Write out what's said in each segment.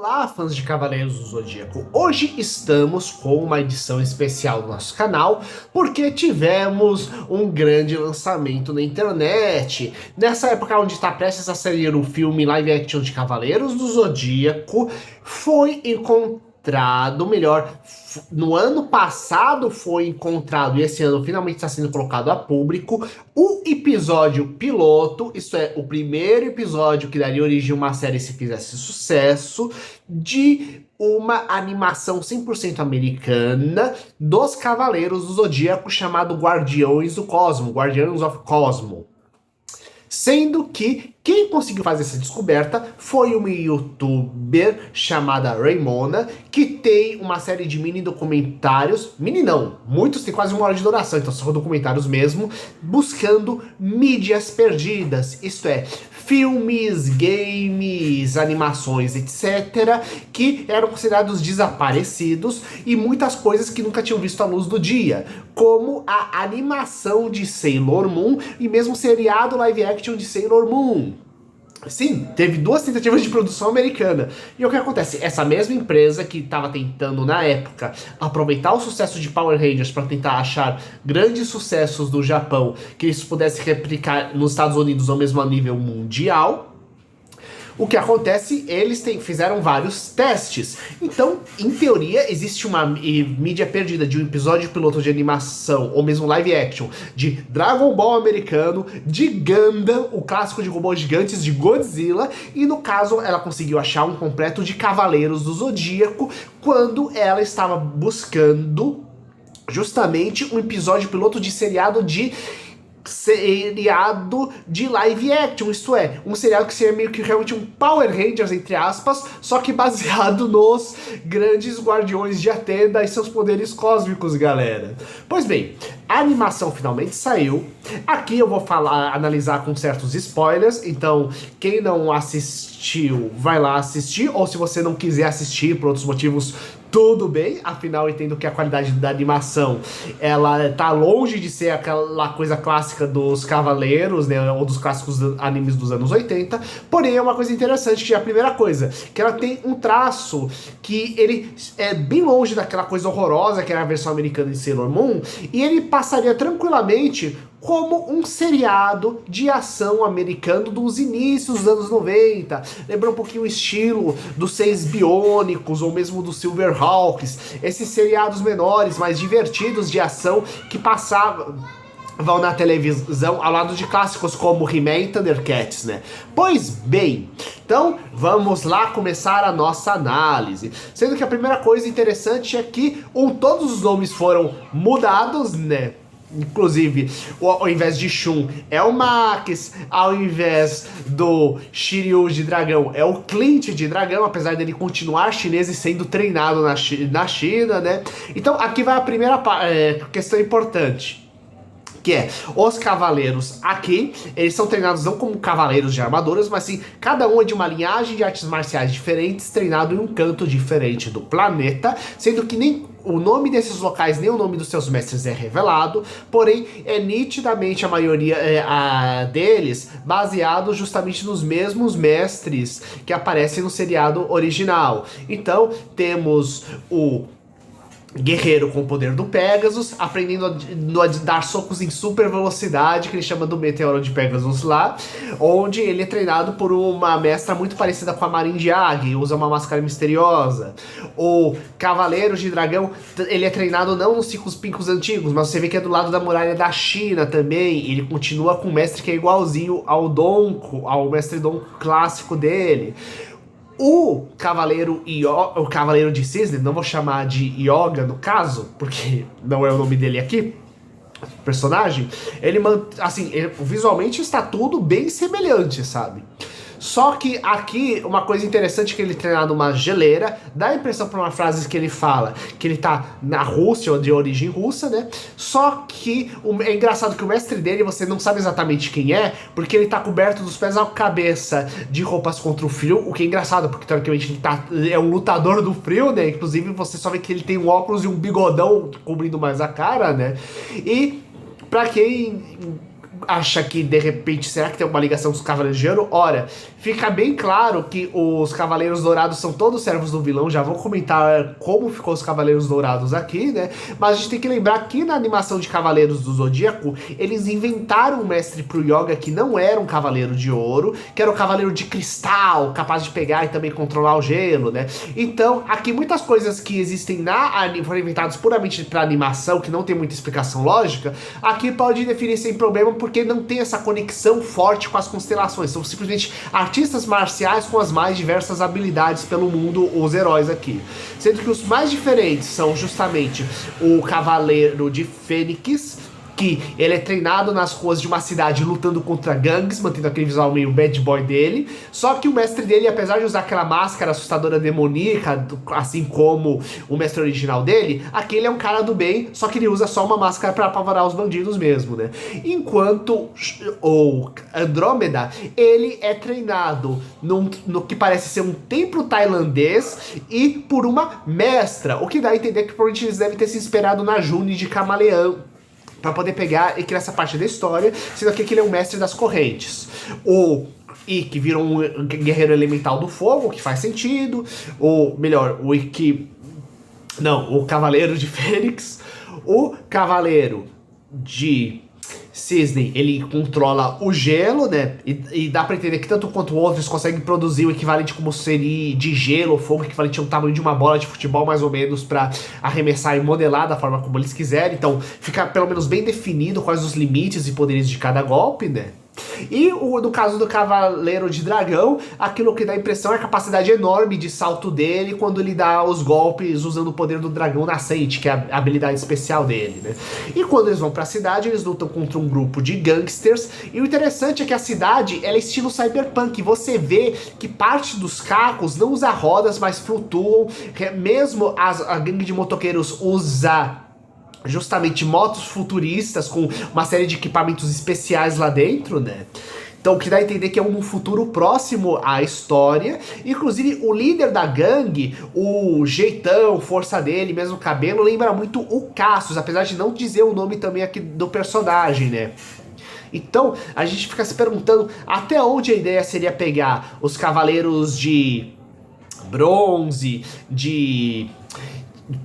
Olá, fãs de Cavaleiros do Zodíaco! Hoje estamos com uma edição especial do nosso canal, porque tivemos um grande lançamento na internet. Nessa época onde está prestes a sair o filme live action de Cavaleiros do Zodíaco, foi encontrado, melhor, no ano passado foi encontrado e esse ano finalmente está sendo colocado a público, o episódio piloto, isto é, o primeiro episódio que daria origem a uma série se fizesse sucesso, de uma animação 100% americana dos Cavaleiros do Zodíaco chamado Guardiões do Cosmo, Guardians of Cosmo. Sendo que quem conseguiu fazer essa descoberta foi uma youtuber chamada Raymona, que tem uma série de mini documentários, mini não, muitos têm quase 1 hora de duração, então são documentários mesmo, buscando mídias perdidas, isto é, filmes, games, animações, etc., que eram considerados desaparecidos e muitas coisas que nunca tinham visto a luz do dia, como a animação de Sailor Moon e mesmo o seriado live action de Sailor Moon. Sim, teve 2 tentativas de produção americana. E o que acontece? Essa mesma empresa que estava tentando, na época, aproveitar o sucesso de Power Rangers para tentar achar grandes sucessos do Japão que isso pudesse replicar nos Estados Unidos ao mesmo nível mundial. O que acontece, eles fizeram vários testes. Então, em teoria, existe uma mídia perdida de um episódio piloto de animação, ou mesmo live action, de Dragon Ball americano, de Gundam, o clássico de robôs gigantes, de Godzilla, e no caso, ela conseguiu achar um completo de Cavaleiros do Zodíaco, quando ela estava buscando justamente um episódio piloto de seriado de live action, isto é, um seriado que seria meio que realmente um Power Rangers, entre aspas, só que baseado nos grandes guardiões de Atena e seus poderes cósmicos, galera. Pois bem, a animação finalmente saiu. Aqui eu vou analisar com certos spoilers, então quem não assistiu, vai lá assistir, ou se você não quiser assistir por outros motivos, tudo bem, afinal eu entendo que a qualidade da animação, ela tá longe de ser aquela coisa clássica dos Cavaleiros, né, ou dos clássicos animes dos anos 80, porém é uma coisa interessante, que é a primeira coisa, que ela tem um traço que ele é bem longe daquela coisa horrorosa que era a versão americana de Sailor Moon, e ele passaria tranquilamente como um seriado de ação americano dos inícios dos anos 90. Lembra um pouquinho o estilo dos Seis Biônicos, ou mesmo dos Silverhawks. Esses seriados menores, mais divertidos de ação, que passavam na televisão ao lado de clássicos como He-Man e Thundercats, né? Pois bem, então vamos lá começar a nossa análise. Sendo que a primeira coisa interessante é que todos os nomes foram mudados, né? Inclusive, ao invés de Shun é o Max, ao invés do Shiryu de dragão é o Clint de dragão, apesar dele continuar chinês e sendo treinado na China, né? Então aqui vai a primeira questão importante, que é, os cavaleiros aqui, eles são treinados não como cavaleiros de armaduras, mas sim, cada um é de uma linhagem de artes marciais diferentes, treinado em um canto diferente do planeta, sendo que nem o nome desses locais, nem o nome dos seus mestres é revelado, porém é nitidamente a maioria deles baseado justamente nos mesmos mestres que aparecem no seriado original. Então, temos o guerreiro com o poder do Pegasus, aprendendo a dar socos em super velocidade, que ele chama do Meteoro de Pegasus lá, onde ele é treinado por uma mestra muito parecida com a Marin de Águia, usa uma máscara misteriosa. O Cavaleiro de Dragão, ele é treinado não nos ciclos pincos antigos, mas você vê que é do lado da muralha da China também, ele continua com um mestre que é igualzinho ao mestre Donko clássico dele. O Cavaleiro de Cisne, não vou chamar de Yoga no caso, porque não é o nome dele aqui, personagem, visualmente está tudo bem semelhante, sabe? Só que aqui, uma coisa interessante, que ele treina numa geleira, dá a impressão por uma frase que ele fala, que ele tá na Rússia, ou de origem russa, né? Só que é engraçado que o mestre dele, você não sabe exatamente quem é, porque ele tá coberto dos pés à cabeça de roupas contra o frio, o que é engraçado, porque teoricamente ele é um lutador do frio, né? Inclusive você só vê que ele tem um óculos e um bigodão cobrindo mais a cara, né? E pra quem acha que, de repente, será que tem uma ligação dos Cavaleiros de Ouro? Ora, fica bem claro que os Cavaleiros Dourados são todos servos do vilão, já vou comentar como ficou os Cavaleiros Dourados aqui, né? Mas a gente tem que lembrar que na animação de Cavaleiros do Zodíaco, eles inventaram um mestre pro Yoga que não era um Cavaleiro de Ouro, que era um Cavaleiro de Cristal, capaz de pegar e também controlar o gelo, né? Então, aqui muitas coisas que existem foram inventadas puramente pra animação, que não tem muita explicação lógica, aqui pode definir sem problema, porque não tem essa conexão forte com as constelações. São simplesmente artistas marciais com as mais diversas habilidades pelo mundo, os heróis aqui. Sendo que os mais diferentes são justamente o Cavaleiro de Fênix, que ele é treinado nas ruas de uma cidade lutando contra gangues, mantendo aquele visual meio bad boy dele. Só que o mestre dele, apesar de usar aquela máscara assustadora demoníaca, assim como o mestre original dele, aquele é um cara do bem, só que ele usa só uma máscara pra apavorar os bandidos mesmo, né? Enquanto o Andrômeda, ele é treinado no que parece ser um templo tailandês e por uma mestra, o que dá a entender que provavelmente eles devem ter se inspirado na June de Camaleão, pra poder pegar e criar essa parte da história, sendo que ele é um mestre das correntes. O Ikki virou um guerreiro elemental do fogo, que faz sentido. Ou melhor, o Ikki... Não, o Cavaleiro de Fênix. O Cavaleiro de Cisne, ele controla o gelo, né? E dá pra entender que tanto quanto outros conseguem produzir o equivalente como seria de gelo ou fogo, equivalente ao tamanho de uma bola de futebol, mais ou menos, pra arremessar e modelar da forma como eles quiserem. Então fica pelo menos bem definido quais os limites e poderes de cada golpe, né? E no caso do Cavaleiro de Dragão, aquilo que dá a impressão é a capacidade enorme de salto dele quando ele dá os golpes usando o poder do dragão nascente, que é a habilidade especial dele, né? E quando eles vão pra cidade, eles lutam contra um grupo de gangsters, e o interessante é que a cidade, ela é estilo cyberpunk. Você vê que parte dos carros não usa rodas, mas flutuam, mesmo a gangue de motoqueiros usa justamente motos futuristas com uma série de equipamentos especiais lá dentro, né? Então, o que dá a entender que é um futuro próximo à história. Inclusive, o líder da gangue, o jeitão, força dele, mesmo o cabelo, lembra muito o Cassius, apesar de não dizer o nome também aqui do personagem, né? Então, a gente fica se perguntando até onde a ideia seria pegar os cavaleiros de bronze, de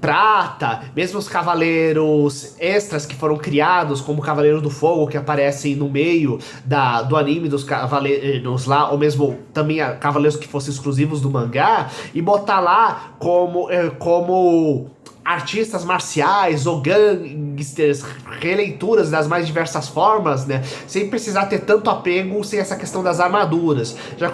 prata, mesmo os cavaleiros extras que foram criados, como o Cavaleiro do Fogo, que aparecem no meio do anime dos cavaleiros lá, ou mesmo também cavaleiros que fossem exclusivos do mangá, e botar lá como artistas marciais ou gangsters, releituras das mais diversas formas, né? Sem precisar ter tanto apego, sem essa questão das armaduras. Já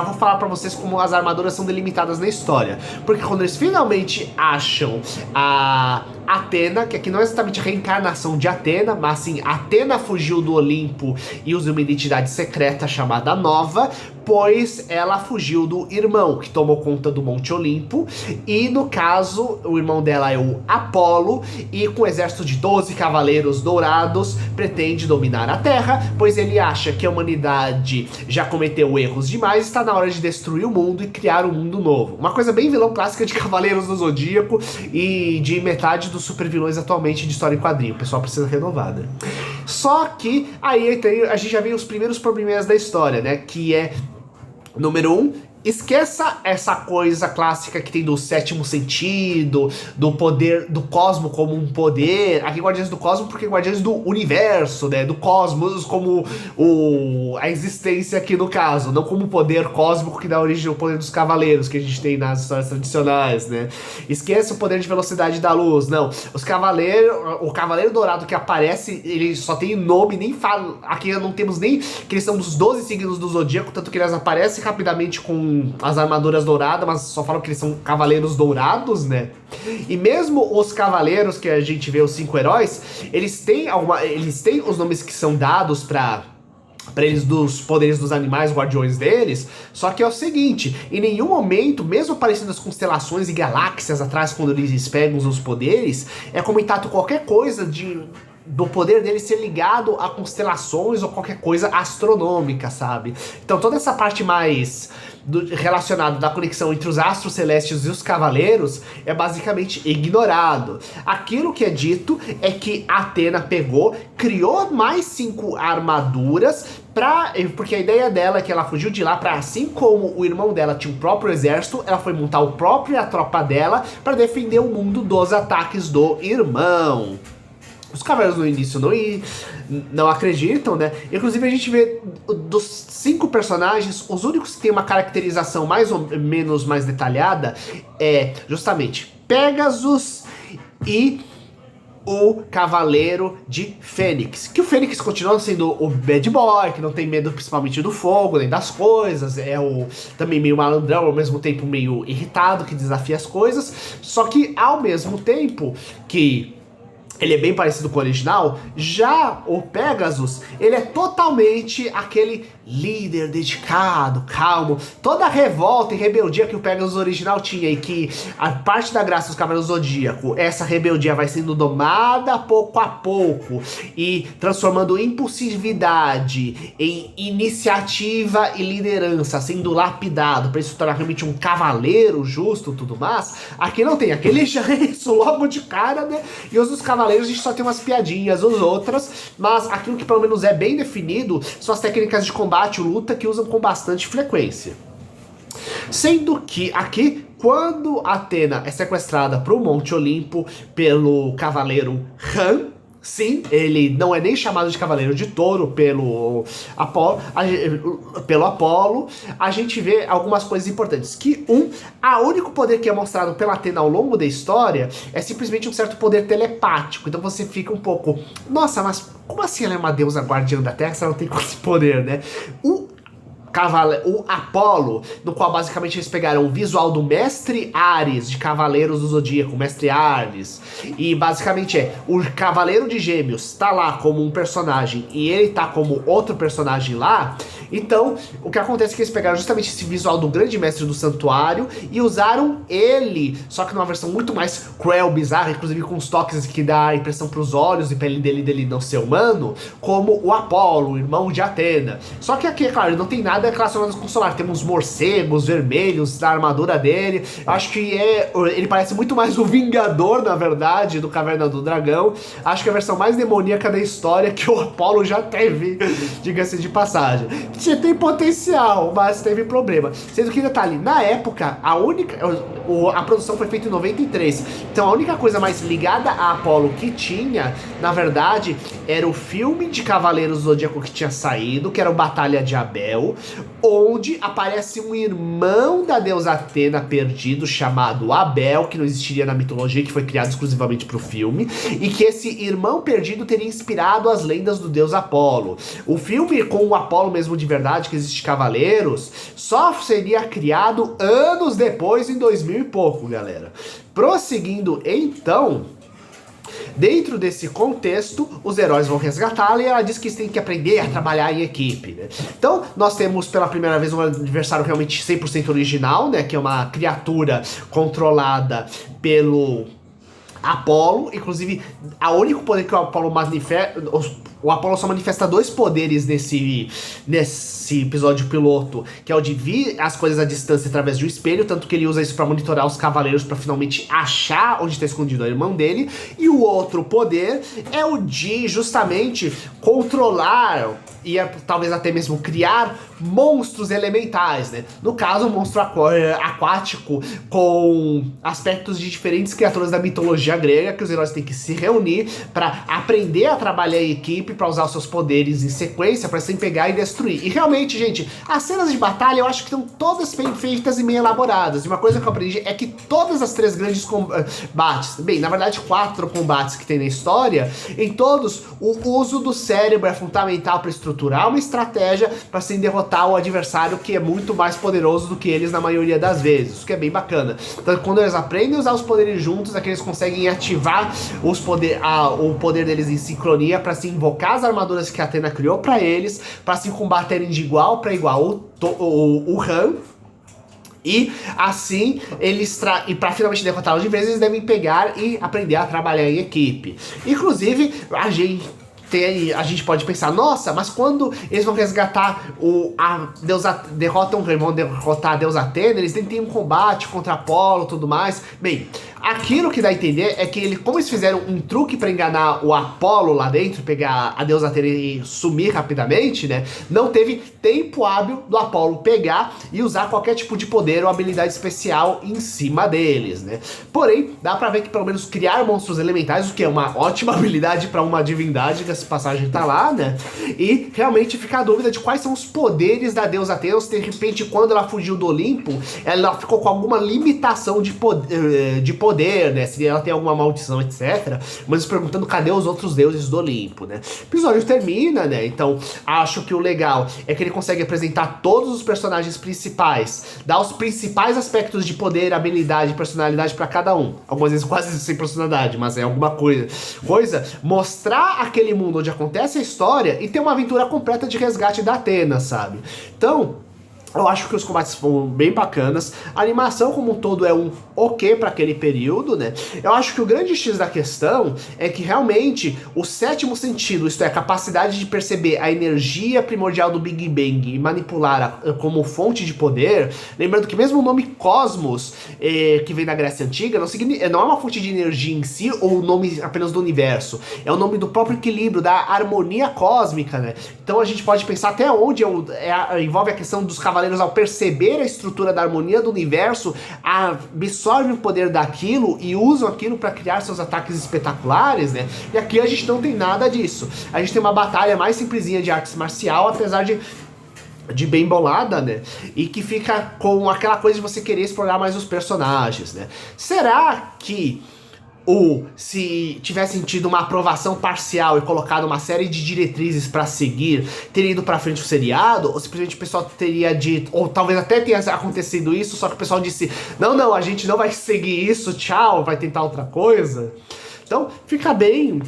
vou falar pra vocês como as armaduras são delimitadas na história. Porque quando eles finalmente acham a Atena, que aqui não é exatamente a reencarnação de Atena, mas sim, Atena fugiu do Olimpo e usa uma identidade secreta chamada Nova, pois ela fugiu do irmão, que tomou conta do Monte Olimpo, e no caso, o irmão dela é o Apolo, e com um exército de 12 cavaleiros dourados, pretende dominar a Terra, pois ele acha que a humanidade já cometeu erros demais, está na hora de destruir o mundo e criar um mundo novo. Uma coisa bem vilão clássica de Cavaleiros do Zodíaco e de metade dos super vilões atualmente de história em quadrinho. O pessoal precisa renovar, né? Só que aí a gente já vê os primeiros probleminhas da história, né? Que é, número 1, esqueça essa coisa clássica que tem do sétimo sentido, do poder do cosmo como um poder. Aqui Guardiões do Cosmo porque Guardiões do Universo, né? Do cosmos como a existência aqui no caso, não como o poder cósmico que dá origem ao poder dos cavaleiros que a gente tem nas histórias tradicionais, né? Esqueça o poder de velocidade da luz, não. O Cavaleiro Dourado que aparece, ele só tem nome, nem fala. Aqui não temos nem que eles são dos 12 signos do Zodíaco, tanto que eles aparecem rapidamente com as armaduras douradas, mas só falam que eles são cavaleiros dourados, né? E mesmo os cavaleiros que a gente vê, os 5 heróis, eles têm os nomes que são dados pra eles dos poderes dos animais, guardiões deles, só que é o seguinte, em nenhum momento, mesmo aparecendo as constelações e galáxias atrás quando eles pegam os poderes, é comentado qualquer coisa de do poder dele ser ligado a constelações ou qualquer coisa astronômica, sabe? Então toda essa parte mais relacionada da conexão entre os astros celestes e os cavaleiros é basicamente ignorado. Aquilo que é dito é que Athena pegou, criou mais 5 armaduras, porque a ideia dela é que ela fugiu de lá pra, assim como o irmão dela tinha o próprio exército, ela foi montar a própria tropa dela para defender o mundo dos ataques do irmão. Os cavaleiros no início não acreditam, né? Inclusive a gente vê dos 5 personagens, os únicos que tem uma caracterização mais ou menos mais detalhada é justamente Pegasus e o Cavaleiro de Fênix. Que o Fênix continua sendo o bad boy, que não tem medo principalmente do fogo, nem das coisas, é o também meio malandrão, ao mesmo tempo meio irritado, que desafia as coisas, só que ao mesmo tempo que ele é bem parecido com o original, já o Pegasus, ele é totalmente aquele líder dedicado, calmo, toda a revolta e rebeldia que o Pegasus original tinha e que a parte da graça dos Cavaleiros do Zodíaco, essa rebeldia vai sendo domada pouco a pouco e transformando impulsividade em iniciativa e liderança, sendo lapidado para se tornar realmente um cavaleiro justo e tudo mais. Aqui não tem, aquele já é isso logo de cara, né? E os dos cavaleiros a gente só tem umas piadinhas, os outras, mas aquilo que pelo menos é bem definido são as técnicas de combate e luta que usam com bastante frequência. Sendo que aqui, quando Athena é sequestrada para o Monte Olimpo pelo cavaleiro Ran, sim, ele não é nem chamado de Cavaleiro de Touro pelo Apolo, a gente vê algumas coisas importantes. Que o único poder que é mostrado pela Athena ao longo da história é simplesmente um certo poder telepático. Então você fica um pouco, nossa, mas como assim ela é uma deusa guardiã da Terra se ela não tem esse poder, né? O Apolo, no qual basicamente eles pegaram o visual do Mestre Ares, de Cavaleiros do Zodíaco, Mestre Ares, e basicamente o Cavaleiro de Gêmeos tá lá como um personagem e ele tá como outro personagem lá. Então, o que acontece é que eles pegaram justamente esse visual do Grande Mestre do Santuário e usaram ele, só que numa versão muito mais cruel, bizarra, inclusive com os toques que dá a impressão pros olhos e pele dele não ser humano, como o Apolo, o irmão de Atena. Só que aqui, é claro, não tem nada relacionado com o solar. Temos morcegos vermelhos na armadura dele. Eu acho que ele parece muito mais o Vingador, na verdade, do Caverna do Dragão. Acho que é a versão mais demoníaca da história que o Apolo já teve, diga-se de passagem. Tem potencial, mas teve problema. Sendo que, detalhe, na época, a produção foi feita em 93. Então a única coisa mais ligada a Apolo que tinha, na verdade, era o filme de Cavaleiros do Zodíaco que tinha saído, que era o Batalha de Abel, onde aparece um irmão da deusa Atena perdido, chamado Abel, que não existiria na mitologia, que foi criado exclusivamente para o filme, e que esse irmão perdido teria inspirado as lendas do deus Apolo. O filme com o Apolo mesmo de verdade, que existe Cavaleiros, só seria criado anos depois, em 2000 e pouco, galera. Prosseguindo, então, dentro desse contexto, os heróis vão resgatá-la e ela diz que eles têm que aprender a trabalhar em equipe, né? Então, nós temos pela primeira vez um adversário realmente 100% original, né? Que é uma criatura controlada pelo Apolo. Inclusive, o único poder que o Apolo manifesta... O Apolo só manifesta 2 poderes nesse episódio piloto, que é o de vir as coisas à distância através de um espelho, tanto que ele usa isso pra monitorar os cavaleiros pra finalmente achar onde tá escondido o irmão dele. E o outro poder é o de justamente controlar e talvez até mesmo criar monstros elementais, né? No caso, um monstro aquático com aspectos de diferentes criaturas da mitologia grega, que os heróis têm que se reunir pra aprender a trabalhar em equipe, pra usar os seus poderes em sequência, pra sem pegar e destruir. E realmente, gente, as cenas de batalha eu acho que estão todas bem feitas e bem elaboradas. E uma coisa que eu aprendi é que todas as 3 grandes combates, bem, na verdade 4 combates que tem na história, em todos o uso do cérebro é fundamental pra estruturar uma estratégia pra se derrotar o adversário, que é muito mais poderoso do que eles na maioria das vezes, o que é bem bacana. Então, quando eles aprendem a usar os poderes juntos, é que eles conseguem ativar o poder deles em sincronia pra se invocar as armaduras que a Athena criou pra eles, pra se combaterem de igual pra igual. O Ran E assim, e para finalmente derrotá-los de vez, eles devem pegar e aprender a trabalhar em equipe. Inclusive, a gente pode pensar, nossa, mas quando eles vão resgatar vão derrotar a deusa Atena, eles nem têm um combate contra Apolo e tudo mais. Bem, aquilo que dá a entender é que como eles fizeram um truque pra enganar o Apolo lá dentro, pegar a deusa Atena e sumir rapidamente, né? Não teve tempo hábil do Apolo pegar e usar qualquer tipo de poder ou habilidade especial em cima deles, né? Porém, dá pra ver que pelo menos criar monstros elementais, o que é uma ótima habilidade pra uma divindade, que essa passagem tá lá, né? E realmente fica a dúvida de quais são os poderes da deusa Atena, se de repente quando ela fugiu do Olimpo, ela ficou com alguma limitação de poder, né? Se ela tem alguma maldição, etc. Mas perguntando cadê os outros deuses do Olimpo, né? O episódio termina, né? Então, acho que o legal é que ele consegue apresentar todos os personagens principais, dar os principais aspectos de poder, habilidade e personalidade pra cada um. Algumas vezes quase sem personalidade, mas é alguma coisa. Mostrar aquele mundo onde acontece a história e ter uma aventura completa de resgate da Atena, sabe? Então, eu acho que os combates foram bem bacanas. A animação como um todo é um ok para aquele período, né? Eu acho que o grande X da questão é que realmente o sétimo sentido, isto é, a capacidade de perceber a energia primordial do Big Bang e manipular como fonte de poder, lembrando que mesmo o nome Cosmos, que vem da Grécia Antiga, não é uma fonte de energia em si ou o nome apenas do universo, é o nome do próprio equilíbrio, da harmonia cósmica, né? Então a gente pode pensar até onde envolve a questão dos cavaleiros ao perceber a estrutura da harmonia do universo, absorvem o poder daquilo e usam aquilo para criar seus ataques espetaculares, né? E aqui a gente não tem nada disso. A gente tem uma batalha mais simplesinha de artes marcial, apesar de bem bolada, né? E que fica com aquela coisa de você querer explorar mais os personagens, né? Será que se tivessem tido uma aprovação parcial e colocado uma série de diretrizes pra seguir, teria ido pra frente o seriado? Ou simplesmente o pessoal teria dito, ou talvez até tenha acontecido isso, só que o pessoal disse, não, a gente não vai seguir isso, tchau, vai tentar outra coisa? Então, fica bem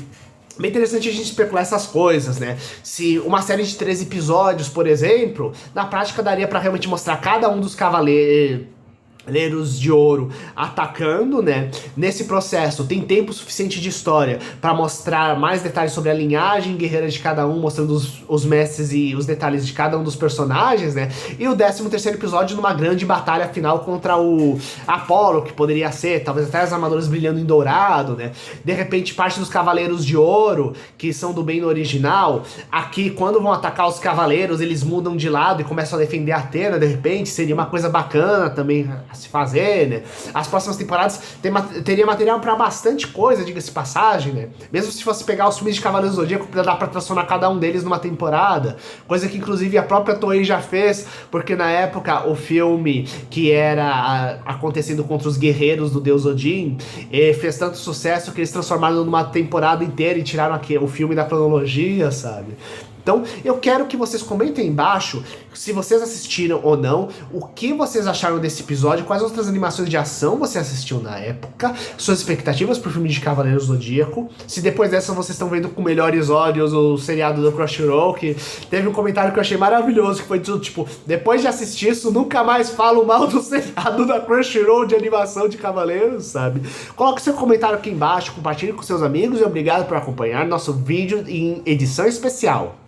interessante a gente especular essas coisas, né? Se uma série de 13 episódios, por exemplo, na prática daria pra realmente mostrar cada um dos cavaleiros de ouro atacando, né? Nesse processo tem tempo suficiente de história para mostrar mais detalhes sobre a linhagem guerreira de cada um, mostrando os mestres e os detalhes de cada um dos personagens, né? E o 13º episódio numa grande batalha final contra o Apolo, que poderia ser, talvez até as armaduras brilhando em dourado, né? De repente parte dos cavaleiros de ouro, que são do bem no original, aqui quando vão atacar os cavaleiros, eles mudam de lado e começam a defender a Atena, de repente, seria uma coisa bacana também se fazer, né? As próximas temporadas teria material pra bastante coisa, diga-se passagem, né? Mesmo se fosse pegar os filmes de Cavaleiros do Zodíaco, dá pra transformar cada um deles numa temporada, coisa que inclusive a própria Toei já fez, porque na época o filme que era acontecendo contra os guerreiros do deus Odin fez tanto sucesso que eles transformaram numa temporada inteira e tiraram aqui o filme da cronologia, sabe? Então, eu quero que vocês comentem aí embaixo se vocês assistiram ou não, o que vocês acharam desse episódio, quais outras animações de ação você assistiu na época, suas expectativas pro filme de Cavaleiros do Zodíaco, se depois dessa vocês estão vendo com melhores olhos o seriado do Crunchyroll, que teve um comentário que eu achei maravilhoso, que foi tipo, depois de assistir isso, nunca mais falo mal do seriado da Crunchyroll de animação de Cavaleiros, sabe? Coloque seu comentário aqui embaixo, compartilhe com seus amigos e obrigado por acompanhar nosso vídeo em edição especial.